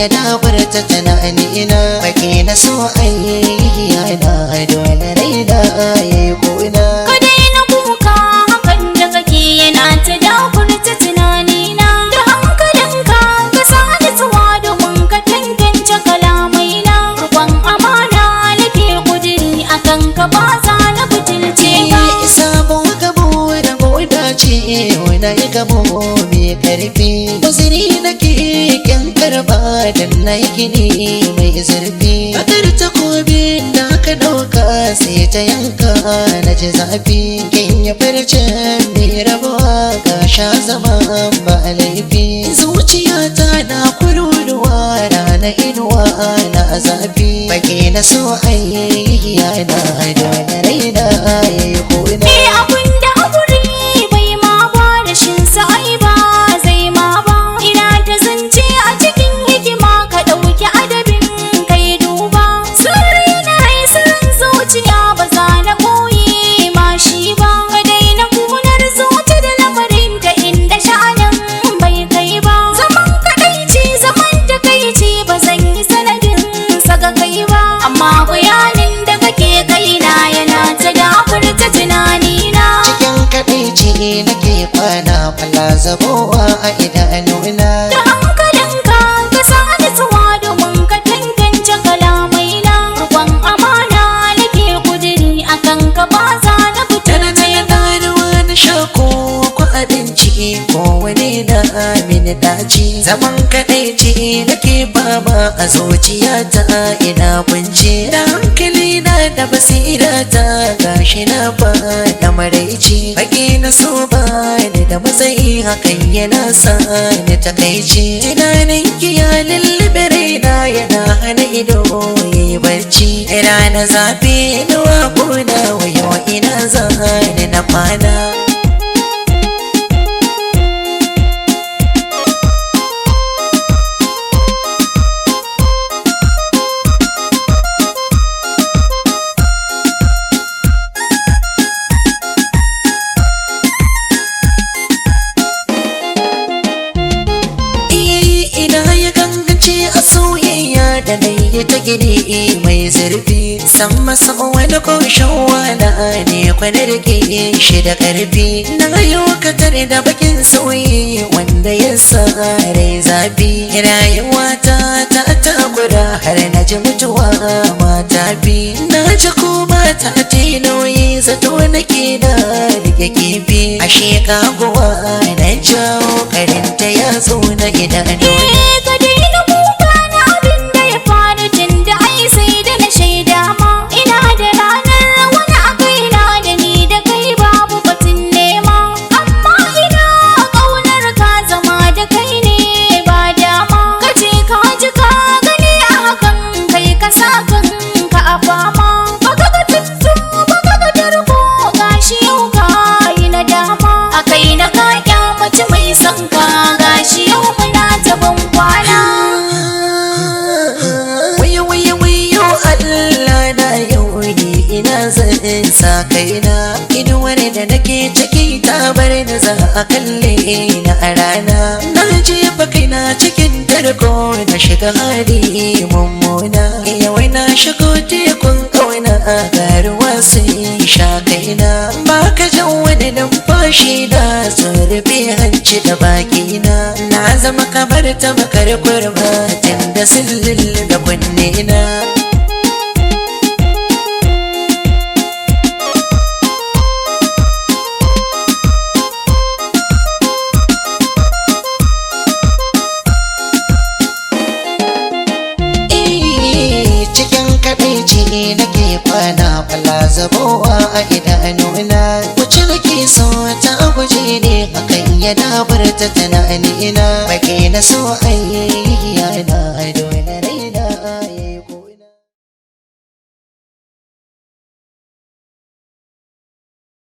ya dabar ta tunani ina baki na so ayyana dole raina yayi kuna. Ka daina kuka hakan da kake yana ta dabar ta tunani na. Da hankalinka ka sa nutsuwa domin ka tantance kalamai na. Rukon amana nake kudiri akan ka ba za na butulce ka. Sabon gabo da goda ce wani ya gabo mai karfi. Wasiri nake kyan karba dan na yi gini mai zurfi. Bakar takobin da ka dauka sai ta yanka na ji zafi. Kin ya farcen mai rabuwa ga sha zama ba laifi. Zuciyata na kururuwa rana inuwa na zafi. Baki na so ayyana dole raina yayi kuna. Abun da haƙuri bai ma ba rashin sa'ai ba zai ma ba. Ina ta zance a cikin hikima ka ɗauki adabin kai duba. Sirri na rai sirrin zuciya ba za na ɓoye ma shi ba. Ka daina kunar zuci da lamarin da inda sha'anin bai kai ba. Zaman kaɗaici zaman takaici ba zan yi sanadin saka kai ba. Amma bayanin da kake kaina yana ta dafar ta tunanina. Cikin kaɗaici nake kwana falla zabowa a idanuna. Da hankalinka ka sa nutsuwa domin ka tantance kalamai na. Rukon amana nake kudiri akan ka ba za na butulce ka. Na shako ko abinci ko wani na amini daci. Zaman kaɗaici nake fama a zuciyata ina kunce. Da hankali na da basira ta gashi na ba da maraici. Baki na so ba ni da matsayi hakan yana sa ni takaici. Tunanin ki ya lullube raina yana hana ido yayi barci. Rana zafi nawa kuna wayo ina zani na kwana. Da dai ta gini mai zurfi san masa wani koshin wala ne kwanar ke shi da karfi. Na yau katar da bakin sauyi wanda ya sa rai zafi. Rayuwata ta takura har na ji mutuwa mata bi. Na ji ko mata ta nauyi zato nake da rike kifi. A shekaguwa na jawo karinta ya zo na idanu. Sa kaina inuwar da nake ciki ta bar da za a kalle na a rana. Na jefa kaina cikin tarko na shiga hali mummuna. Yawai na shigo tekun ƙauna a garuwa sun sha kaina. Ba ka jan wani numfashi da sun rufe hanci da bakina. Na zama kamar ta makar kurma tun da sun lullube kunne na. Nake kwana falla zabowa a idanuna. Wacce nake so ta guje ne hakan ya dabar ta tunani ina. Baki na so ayyana dole